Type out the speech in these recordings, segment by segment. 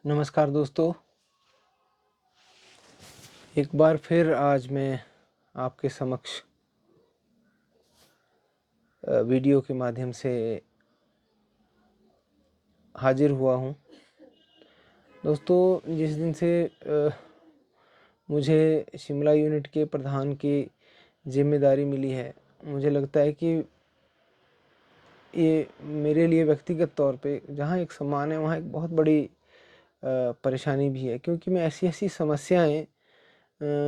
नमस्कार दोस्तों, एक बार फिर आज मैं आपके समक्ष वीडियो के माध्यम से हाजिर हुआ हूँ। दोस्तों, जिस दिन से मुझे शिमला यूनिट के प्रधान की जिम्मेदारी मिली है, मुझे लगता है कि ये मेरे लिए व्यक्तिगत तौर पे जहाँ एक सम्मान है वहाँ एक बहुत बड़ी परेशानी भी है, क्योंकि मैं ऐसी समस्याएं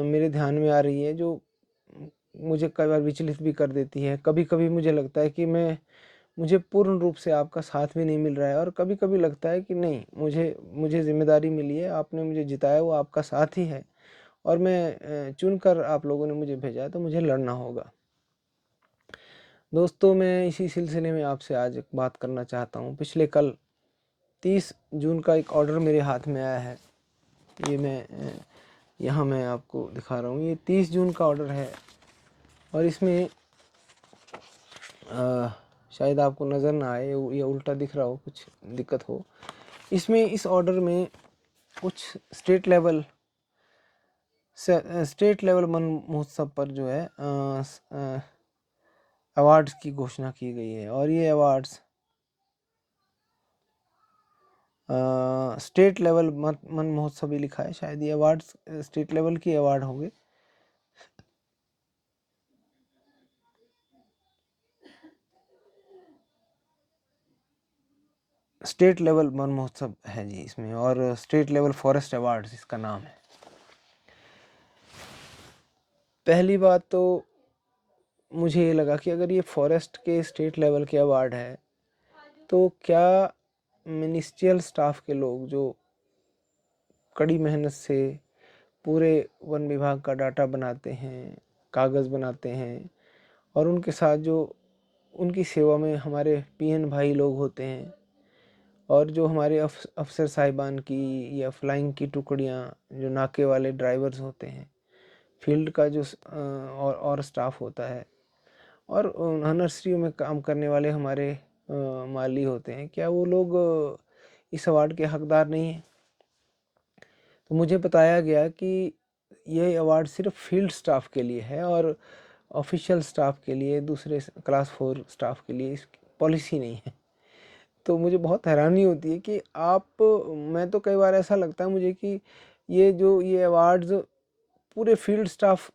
मेरे ध्यान में आ रही है जो मुझे कई बार विचलित भी कर देती है। कभी-कभी मुझे लगता है कि मुझे पूर्ण रूप से आपका साथ भी नहीं मिल रहा है, और कभी-कभी लगता है कि नहीं, मुझे ज़िम्मेदारी मिली है, आपने मुझे जिताया, वो आपका साथ ही है और मैं चुनकर आप लोगों ने मुझे भेजा है, तो मुझे लड़ना होगा। दोस्तों, मैं इसी सिलसिले में आपसे आज एक बात करना चाहता हूँ। पिछले कल 30 जून का एक ऑर्डर मेरे हाथ में आया है। ये यहाँ मैं आपको दिखा रहा हूँ। ये 30 जून का ऑर्डर है और इसमें शायद आपको नज़र ना आए, ये उल्टा दिख रहा हो, कुछ दिक्कत हो। इसमें इस ऑर्डर में कुछ स्टेट लेवल वन महोत्सव पर जो है अवार्ड्स की घोषणा की गई है, और ये अवार्ड्स स्टेट लेवल मन महोत्सव भी लिखा है, शायद ये अवार्ड्स स्टेट लेवल की अवार्ड होंगे। स्टेट लेवल वन महोत्सव है जी इसमें, और स्टेट लेवल फॉरेस्ट अवार्ड्स इसका नाम है। पहली बात तो मुझे ये लगा कि अगर ये फॉरेस्ट के स्टेट लेवल के अवार्ड है, तो क्या मिनिस्ट्रियल स्टाफ के लोग जो कड़ी मेहनत से पूरे वन विभाग का डाटा बनाते हैं, कागज़ बनाते हैं, और उनके साथ जो उनकी सेवा में हमारे पीएन भाई लोग होते हैं, और जो हमारे अफसर साहिबान की या फ्लाइंग की टुकड़ियाँ, जो नाके वाले ड्राइवर्स होते हैं, फील्ड का जो और स्टाफ होता है, और नर्सरियों में काम करने वाले हमारे माली होते हैं, क्या वो लोग इस अवार्ड के हकदार नहीं हैं? तो मुझे बताया गया कि ये अवार्ड सिर्फ फील्ड स्टाफ के लिए है और ऑफिशियल स्टाफ के लिए, दूसरे क्लास 4 स्टाफ के लिए इसकी पॉलिसी नहीं है। तो मुझे बहुत हैरानी होती है कि मैं तो कई बार ऐसा लगता है मुझे कि ये अवार्ड्स पूरे फील्ड स्टाफ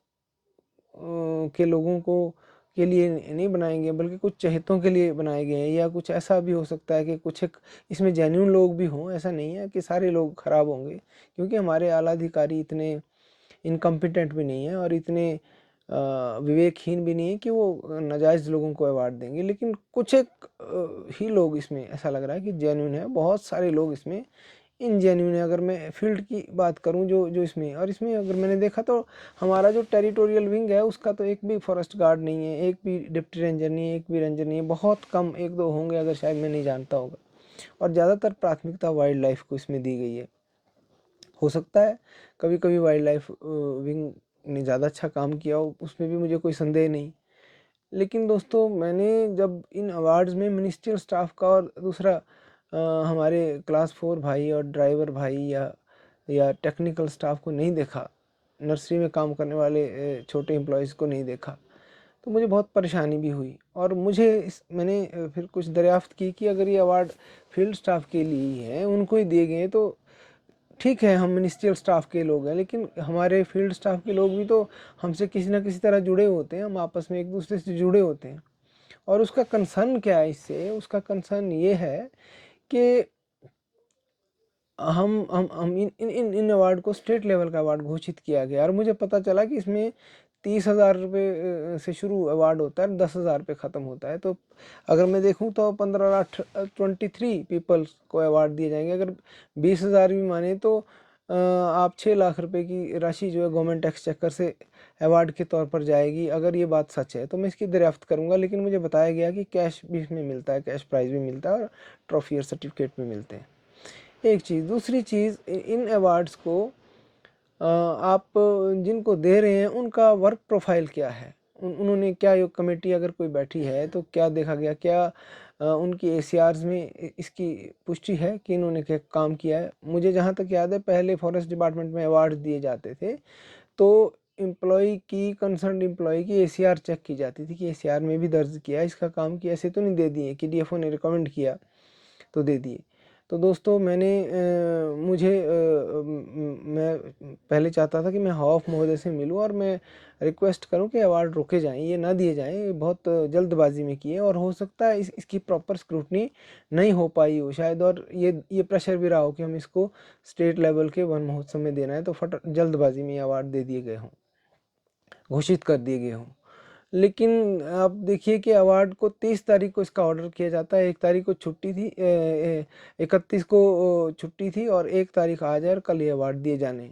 के लोगों को के लिए नहीं बनाएंगे, बल्कि कुछ चहेतों के लिए बनाए गए हैं, या कुछ ऐसा भी हो सकता है कि कुछ एक इसमें जेन्युइन लोग भी हों। ऐसा नहीं है कि सारे लोग खराब होंगे, क्योंकि हमारे आला अधिकारी इतने इनकम्पिटेंट भी नहीं है और इतने विवेकहीन भी नहीं है कि वो नाजायज़ लोगों को अवार्ड देंगे। लेकिन कुछ एक ही लोग इसमें ऐसा लग रहा है कि जेन्युइन है, बहुत सारे लोग इसमें इनजेन्युइन है। अगर मैं फील्ड की बात करूं जो जो इसमें, और इसमें अगर मैंने देखा तो हमारा जो टेरिटोरियल विंग है उसका तो एक भी फॉरेस्ट गार्ड नहीं है, एक भी डिप्टी रेंजर नहीं है, एक भी रेंजर नहीं है, बहुत कम 1-2 होंगे अगर, शायद मैं नहीं जानता होगा। और ज़्यादातर प्राथमिकता वाइल्ड लाइफ को इसमें दी गई है। हो सकता है कभी कभी वाइल्ड लाइफ विंग ने ज़्यादा अच्छा काम किया हो, उसमें भी मुझे कोई संदेह नहीं। लेकिन दोस्तों, मैंने जब इन अवार्ड्स में मिनिस्ट्रियल स्टाफ का और दूसरा हमारे क्लास 4 भाई और ड्राइवर भाई या टेक्निकल स्टाफ को नहीं देखा, नर्सरी में काम करने वाले छोटे एम्प्लॉयज़ को नहीं देखा, तो मुझे बहुत परेशानी भी हुई। और मैंने फिर कुछ दरियाफ्त की कि अगर ये अवार्ड फील्ड स्टाफ के लिए ही है, उनको ही दिए गए, तो ठीक है, हम मिनिस्ट्रियल स्टाफ के लोग हैं, लेकिन हमारे फील्ड स्टाफ के लोग भी तो हमसे किसी ना किसी तरह जुड़े होते हैं, हम आपस में एक दूसरे से जुड़े होते हैं। और उसका कंसर्न क्या है इससे? उसका कंसर्न ये है कि हम इन अवार्ड को स्टेट लेवल का अवार्ड घोषित किया गया, और मुझे पता चला कि इसमें 30,000 रुपये से शुरू अवार्ड होता है, 10,000 पे ख़त्म होता है। तो अगर मैं देखूं तो 23 पीपल्स को अवार्ड दिए जाएंगे। अगर 20,000 भी माने तो आप 6 लाख रुपए की राशि जो है गवर्नमेंट एक्सचेकर से अवार्ड के तौर पर जाएगी। अगर ये बात सच है तो मैं इसकी दरियाफ्त करूंगा, लेकिन मुझे बताया गया कि कैश भी इसमें मिलता है, कैश प्राइज़ भी मिलता है और ट्रॉफी और सर्टिफिकेट भी मिलते हैं। एक चीज़, दूसरी चीज़, इन अवार्ड्स को आप जिनको दे रहे हैं उनका वर्क प्रोफाइल क्या है? उन्होंने क्या, ये कमेटी अगर कोई बैठी है तो क्या देखा गया, क्या उनकी एसीआर्स में इसकी पुष्टि है कि इन्होंने क्या काम किया है। मुझे जहाँ तक याद है पहले फॉरेस्ट डिपार्टमेंट में अवार्ड दिए जाते थे तो एम्प्लॉय की, कंसर्न एम्प्लॉय की एसीआर चेक की जाती थी कि एसीआर में भी दर्ज किया, इसका काम किया, ऐसे तो नहीं दे दिए कि डीएफओ ने रिकमेंड किया तो दे दिए। तो दोस्तों मैंने मैं पहले चाहता था कि मैं हॉफ महोदय से मिलूं और मैं रिक्वेस्ट करूं कि अवार्ड रोके जाएं, ये ना दिए जाएं, ये बहुत जल्दबाजी में किए और हो सकता है इसकी प्रॉपर स्क्रूटनी नहीं हो पाई हो शायद, और ये प्रेशर भी रहा हो कि हम इसको स्टेट लेवल के वन महोत्सव में देना है, तो जल्दबाजी में ये अवार्ड दे दिए गए हों, घोषित कर दिए गए हों। लेकिन आप देखिए कि अवार्ड को 30 तारीख को इसका ऑर्डर किया जाता है, 1 तारीख को छुट्टी थी, 31 को छुट्टी थी और 1 तारीख आज है और कल ये अवार्ड दिए जाने।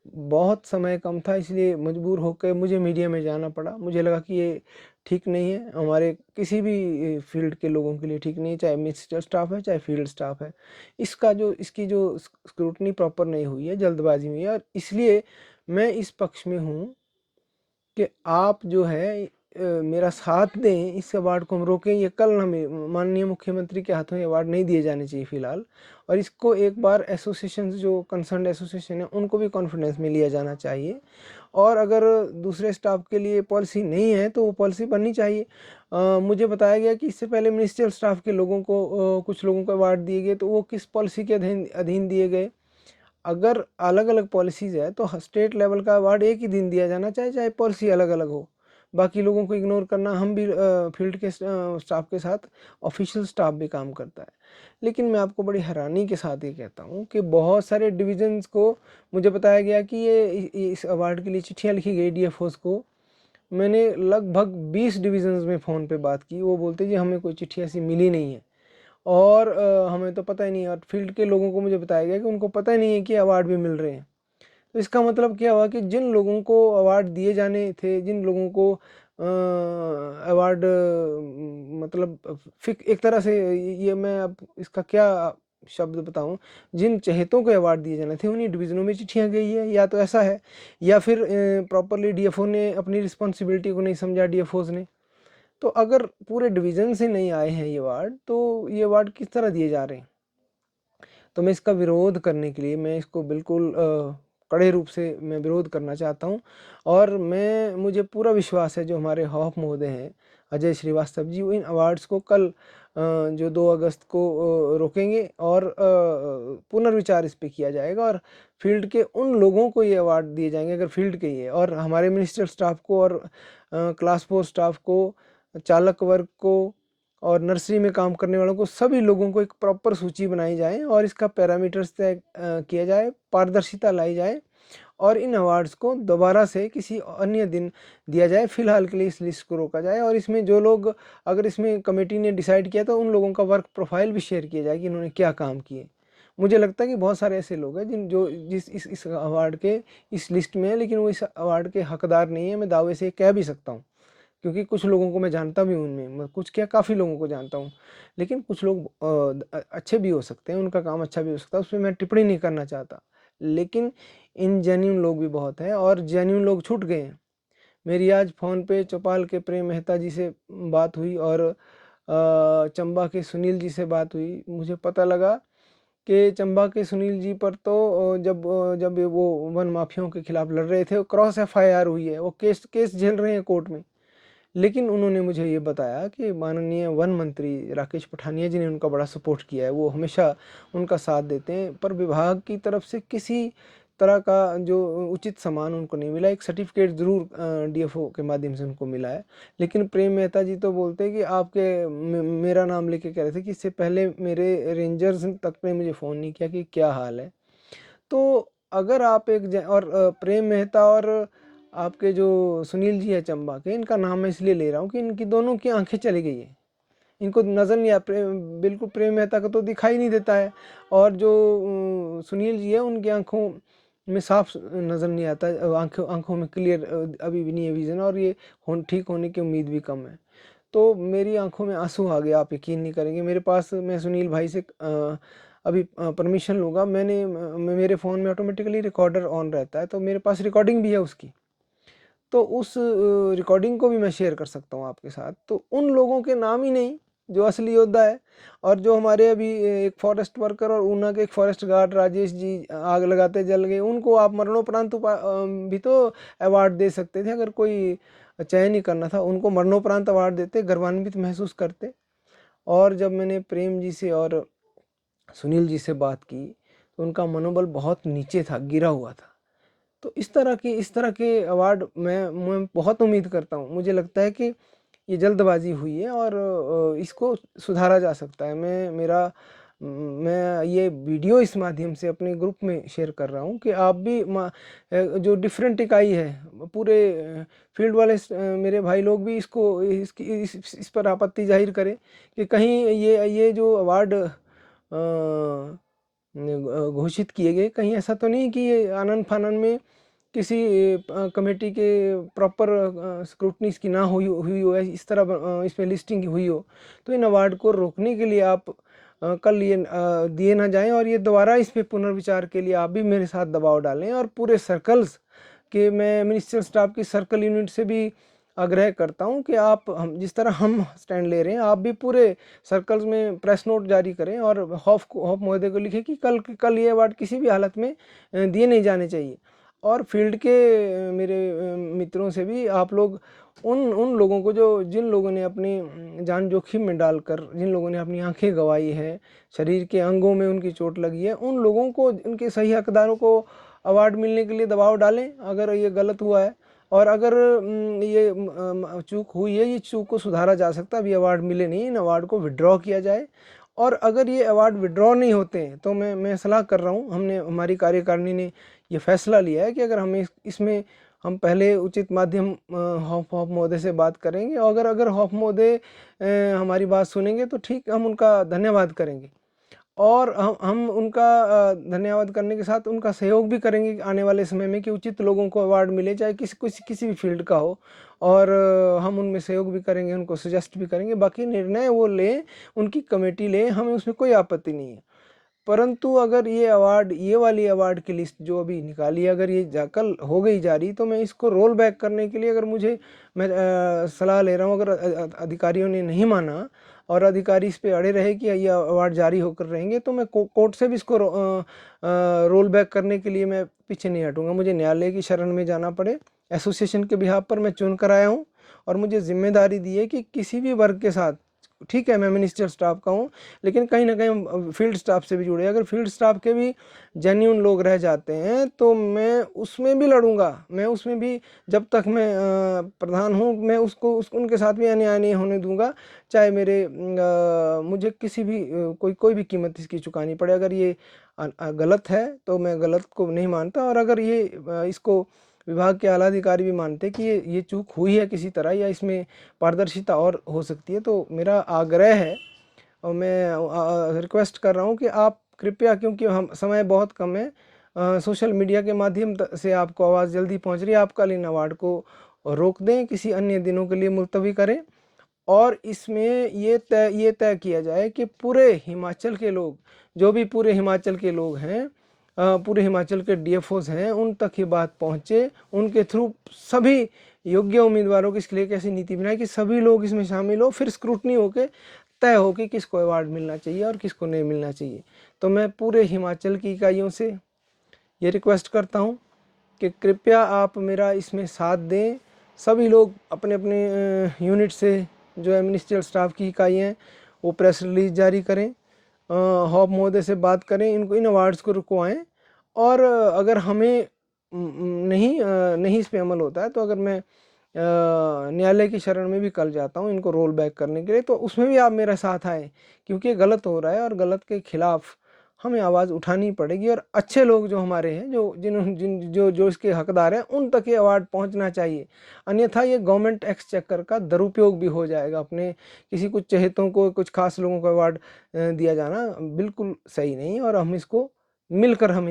बहुत समय कम था, इसलिए मजबूर होकर मुझे मीडिया में जाना पड़ा। मुझे लगा कि ये ठीक नहीं है, हमारे किसी भी फील्ड के लोगों के लिए ठीक नहीं है, चाहे मिनिस्ट्रियल स्टाफ है चाहे फील्ड स्टाफ है। इसकी जो स्क्रूटनी प्रॉपर नहीं हुई है, जल्दबाजी में हुई है, और इसलिए मैं इस पक्ष में हूँ कि आप जो है मेरा साथ दें, इस अवार्ड को हम रोकें। ये कल ना माननीय मुख्यमंत्री के हाथों ये अवार्ड नहीं दिए जाने चाहिए फ़िलहाल, और इसको एक बार एसोसिएशन जो कंसर्न एसोसिएशन है उनको भी कॉन्फिडेंस में लिया जाना चाहिए, और अगर दूसरे स्टाफ के लिए पॉलिसी नहीं है तो वो पॉलिसी बननी चाहिए। मुझे बताया गया कि इससे पहले मिनिस्ट्रियल स्टाफ के लोगों को कुछ लोगों को अवार्ड दिए गए, तो वो किस पॉलिसी के अधीन दिए गए। अगर अलग अलग पॉलिसीज़ है तो स्टेट लेवल का अवार्ड एक ही दिन दिया जाना चाहिए, चाहे पॉलिसी अलग अलग हो। बाकी लोगों को इग्नोर करना, हम भी फील्ड के स्टाफ के साथ ऑफिशियल स्टाफ भी काम करता है। लेकिन मैं आपको बड़ी हैरानी के साथ ये कहता हूँ कि बहुत सारे डिविजन्स को मुझे बताया गया कि ये इस अवार्ड के लिए चिट्ठियाँ लिखी गई डीएफओस को। मैंने लगभग 20 डिविजन्स में फ़ोन पे बात की, वो बोलते जी हमें कोई चिट्ठी ऐसी मिली नहीं है, और हमें तो पता ही नहीं है। और फील्ड के लोगों को मुझे बताया गया कि उनको पता ही नहीं है कि अवार्ड भी मिल रहे हैं। तो इसका मतलब क्या हुआ कि जिन लोगों को अवार्ड दिए जाने थे, जिन लोगों को अवार्ड मतलब एक तरह से, ये मैं अब इसका क्या शब्द बताऊं, जिन चहेतों को अवार्ड दिए जाने थे उन्हीं डिवीज़नों में चिट्ठियां गई है, या तो ऐसा है, या फिर प्रॉपरली डीएफओ ने अपनी रिस्पॉन्सिबिलिटी को नहीं समझा, डीएफओज ने। तो अगर पूरे डिवीज़न से नहीं आए हैं ये अवार्ड, तो ये अवार्ड किस तरह दिए जा रहे हैं। तो मैं इसका विरोध करने के लिए, मैं इसको बिल्कुल कड़े रूप से मैं विरोध करना चाहता हूँ, और मुझे पूरा विश्वास है जो हमारे हॉफ महोदय हैं अजय श्रीवास्तव जी, वो इन अवार्ड्स को कल जो 2 अगस्त को रोकेंगे, और पुनर्विचार इस पे किया जाएगा, और फील्ड के उन लोगों को ये अवार्ड दिए जाएंगे अगर फील्ड के ही है, और हमारे मिनिस्टर स्टाफ को और क्लास 4 स्टाफ को, चालक वर्ग को और नर्सरी में काम करने वालों को, सभी लोगों को एक प्रॉपर सूची बनाई जाए और इसका पैरामीटर्स तय किया जाए, पारदर्शिता लाई जाए, और इन अवार्ड्स को दोबारा से किसी अन्य दिन दिया जाए। फिलहाल के लिए इस लिस्ट को रोका जाए, और इसमें जो लोग, अगर इसमें कमेटी ने डिसाइड किया तो उन लोगों का वर्क प्रोफाइल भी शेयर किया जाए कि इन्होंने क्या काम किए। मुझे लगता है कि बहुत सारे ऐसे लोग हैं जिस इस अवार्ड के इस लिस्ट में है, लेकिन वो इस अवार्ड के हकदार नहीं है। मैं दावे से कह भी सकता हूँ, क्योंकि कुछ लोगों को मैं जानता भी हूँ उनमें, मैं कुछ क्या काफ़ी लोगों को जानता हूँ, लेकिन कुछ लोग अच्छे भी हो सकते हैं, उनका काम अच्छा भी हो सकता है, उसमें मैं टिप्पणी नहीं करना चाहता। लेकिन इनजेन्युइन लोग भी बहुत हैं, और जेन्युइन लोग छूट गए हैं। मेरी आज फ़ोन पे चौपाल के प्रेम मेहता जी से बात हुई, और चंबा के सुनील जी से बात हुई। मुझे पता लगा कि चंबा के सुनील जी पर तो जब वो वन माफियाओं के खिलाफ लड़ रहे थे, क्रॉस एफआईआर हुई है, वो केस झेल रहे हैं कोर्ट में। लेकिन उन्होंने मुझे ये बताया कि माननीय वन मंत्री राकेश पठानिया जी ने उनका बड़ा सपोर्ट किया है, वो हमेशा उनका साथ देते हैं, पर विभाग की तरफ से किसी तरह का जो उचित सम्मान उनको नहीं मिला। एक सर्टिफिकेट ज़रूर डीएफओ के माध्यम से उनको मिला है। लेकिन प्रेम मेहता जी तो बोलते हैं कि मेरा नाम लेके कह रहे थे कि इससे पहले मेरे रेंजर्स तक ने मुझे फ़ोन नहीं किया कि क्या हाल है। तो अगर आप और प्रेम मेहता और आपके जो सुनील जी है चंबा के, इनका नाम मैं इसलिए ले रहा हूँ कि इनकी दोनों की आंखें चली गई है, इनको नज़र नहीं बिल्कुल प्रेम मेहता का तो दिखाई नहीं देता है, और जो सुनील जी है उनकी आंखों में साफ नज़र नहीं आता, आंखों में क्लियर अभी भी नहीं है विज़न, और ये ठीक होने की उम्मीद भी कम है। तो मेरी आंखों में आंसू आ गए, आप यकीन नहीं करेंगे। मेरे पास, मैं सुनील भाई से अभी परमिशन लूँगा, मेरे फ़ोन में ऑटोमेटिकली रिकॉर्डर ऑन रहता है, तो मेरे पास रिकॉर्डिंग भी है उसकी, तो उस रिकॉर्डिंग को भी मैं शेयर कर सकता हूँ आपके साथ। तो उन लोगों के नाम ही नहीं, जो असली योद्धा है। और जो हमारे अभी एक फॉरेस्ट वर्कर और ऊना के एक फॉरेस्ट गार्ड राजेश जी आग लगाते जल गए, उनको आप मरणोपरांत भी तो अवार्ड दे सकते थे। अगर कोई चयन ही करना था, उनको मरणोपरांत अवार्ड देते, गर्वान्वित महसूस करते। और जब मैंने प्रेम जी से और सुनील जी से बात की तो उनका मनोबल बहुत नीचे था, गिरा हुआ था। तो इस तरह के अवार्ड मैं बहुत उम्मीद करता हूँ। मुझे लगता है कि ये जल्दबाजी हुई है और इसको सुधारा जा सकता है। मैं ये वीडियो इस माध्यम से अपने ग्रुप में शेयर कर रहा हूँ कि आप भी जो डिफरेंट इकाई है, पूरे फील्ड वाले मेरे भाई लोग भी इस पर आपत्ति जाहिर करें कि कहीं ये जो अवार्ड घोषित किए गए, कहीं ऐसा तो नहीं कि ये आनन फानन में किसी कमेटी के प्रॉपर स्क्रूटनी की ना हुई हो, इस तरह इसमें लिस्टिंग हुई हो। तो इन अवार्ड को रोकने के लिए आप कल ये दिए ना जाएं और ये दोबारा इस पे पुनर्विचार के लिए आप भी मेरे साथ दबाव डालें। और पूरे सर्कल्स के, मैं मिनिस्ट्रियल स्टाफ की सर्कल यूनिट से भी आग्रह करता हूं कि आप जिस तरह हम स्टैंड ले रहे हैं, आप भी पूरे सर्कल्स में प्रेस नोट जारी करें और हॉफ महोदय को लिखें कि कल ये अवार्ड किसी भी हालत में दिए नहीं जाने चाहिए। और फील्ड के मेरे मित्रों से भी आप लोग उन लोगों को जिन लोगों ने अपनी जान जोखिम में डालकर, जिन लोगों ने अपनी आंखें गंवाई है, शरीर के अंगों में उनकी चोट लगी है, उन लोगों को, उनके सही हकदारों को अवार्ड मिलने के लिए दबाव डालें अगर ये गलत हुआ है। और अगर ये चूक हुई है, ये चूक को सुधारा जा सकता है। अभी अवार्ड मिले नहीं, इन अवार्ड को विड्रॉ किया जाए। और अगर ये अवार्ड विड्रॉ नहीं होते हैं तो मैं सलाह कर रहा हूँ, हमारी कार्यकारिणी ने ये फैसला लिया है कि अगर हमें इसमें हम पहले उचित माध्यम हॉफ महोदय से बात करेंगे, और अगर हॉफ महोदय हमारी बात सुनेंगे तो ठीक, हम उनका धन्यवाद करेंगे। और हम उनका धन्यवाद करने के साथ उनका सहयोग भी करेंगे आने वाले समय में कि उचित लोगों को अवार्ड मिले, चाहे किसी भी फील्ड का हो। और हम उनमें सहयोग भी करेंगे, उनको सजेस्ट भी करेंगे। बाकी निर्णय वो लें, उनकी कमेटी ले, हमें उसमें कोई आपत्ति नहीं है। परंतु अगर ये वाली अवार्ड की लिस्ट जो अभी निकाली है, अगर ये कल हो गई जारी, तो मैं इसको रोल बैक करने के लिए, अगर मैं सलाह ले रहा हूँ, अगर अधिकारियों ने नहीं माना और अधिकारी इस पे अड़े रहे कि ये अवार्ड जारी होकर रहेंगे, तो मैं कोर्ट से भी इसको रोल बैक करने के लिए मैं पीछे नहीं हटूंगा। मुझे न्यायालय की शरण में जाना पड़े। एसोसिएशन के बिहाफ पर मैं चुन कर आया हूँ और मुझे जिम्मेदारी दी है कि किसी भी वर्ग के साथ, ठीक है मैं मिनिस्टर स्टाफ का हूँ, लेकिन कहीं ना कहीं फील्ड स्टाफ से भी जुड़े। अगर फील्ड स्टाफ के भी जेन्यून लोग रह जाते हैं तो मैं उसमें भी लड़ूंगा। मैं उसमें भी, जब तक मैं प्रधान हूँ, मैं उनके साथ भी अन्याय नहीं होने दूंगा, चाहे मुझे किसी भी कोई भी कीमत इसकी चुकानी पड़े। अगर ये गलत है तो मैं गलत को नहीं मानता, और अगर ये इसको विभाग के आला अधिकारी भी मानते कि ये चूक हुई है किसी तरह, या इसमें पारदर्शिता और हो सकती है, तो मेरा आग्रह है और मैं रिक्वेस्ट कर रहा हूँ कि आप कृपया, क्योंकि हम समय बहुत कम है, सोशल मीडिया के माध्यम से आपको आवाज़ जल्दी पहुँच रही है, आप कल इन अवार्ड को रोक दें, किसी अन्य दिनों के लिए मुलतवी करें। और इसमें ये तय किया जाए कि पूरे हिमाचल के लोग, जो भी पूरे हिमाचल के लोग हैं, पूरे हिमाचल के डीएफओज हैं, उन तक ये बात पहुंचे, उनके थ्रू सभी योग्य उम्मीदवारों की इसके लिए कैसी नीति बनाए कि सभी लोग इसमें शामिल हो, फिर स्क्रूटनी होके तय हो कि किसको अवार्ड मिलना चाहिए और किसको नहीं मिलना चाहिए। तो मैं पूरे हिमाचल की इकाइयों से ये रिक्वेस्ट करता हूँ कि कृपया आप मेरा इसमें साथ दें। सभी लोग अपने अपने यूनिट से, जो है मिनिस्ट्रियल स्टाफ की इकाई हैं, वो प्रेस रिलीज जारी करें, हॉप महोदय से बात करें, इन अवार्ड्स को रुकवाएं। और अगर हमें नहीं इस पे अमल होता है, तो अगर मैं न्यायालय की शरण में भी कल जाता हूँ इनको रोल बैक करने के लिए, तो उसमें भी आप मेरा साथ आए, क्योंकि ये गलत हो रहा है और गलत के खिलाफ हमें आवाज़ उठानी पड़ेगी। और अच्छे लोग जो हमारे हैं, जो इसके हकदार हैं, उन तक ये अवार्ड पहुंचना चाहिए। अन्यथा ये गवर्नमेंट एक्सचेकर का दुरुपयोग भी हो जाएगा। अपने किसी कुछ चहेतों को, कुछ खास लोगों को अवार्ड दिया जाना बिल्कुल सही नहीं, और हमें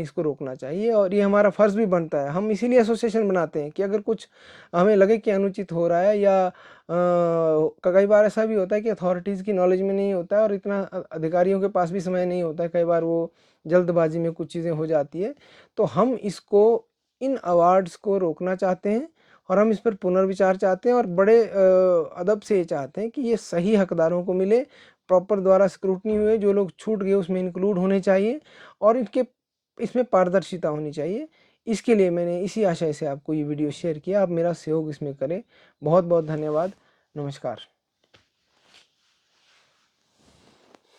इसको रोकना चाहिए। और ये हमारा फ़र्ज़ भी बनता है। हम इसीलिए एसोसिएशन बनाते हैं कि अगर कुछ हमें लगे कि अनुचित हो रहा है, या कई बार ऐसा भी होता है कि अथॉरिटीज़ की नॉलेज में नहीं होता है, और इतना अधिकारियों के पास भी समय नहीं होता है, कई बार वो जल्दबाजी में कुछ चीज़ें हो जाती है। तो हम इन अवार्ड्स को रोकना चाहते हैं, और हम इस पर पुनर्विचार चाहते हैं और बड़े अदब से ये चाहते हैं कि ये सही हकदारों को मिले, प्रॉपर द्वारा स्क्रूटनी हुए, जो लोग छूट गए उसमें इंक्लूड होने चाहिए और इसमें पारदर्शिता होनी चाहिए। इसके लिए मैंने इसी आशय से आपको ये वीडियो शेयर किया। आप मेरा सहयोग इसमें करें। बहुत बहुत धन्यवाद। नमस्कार।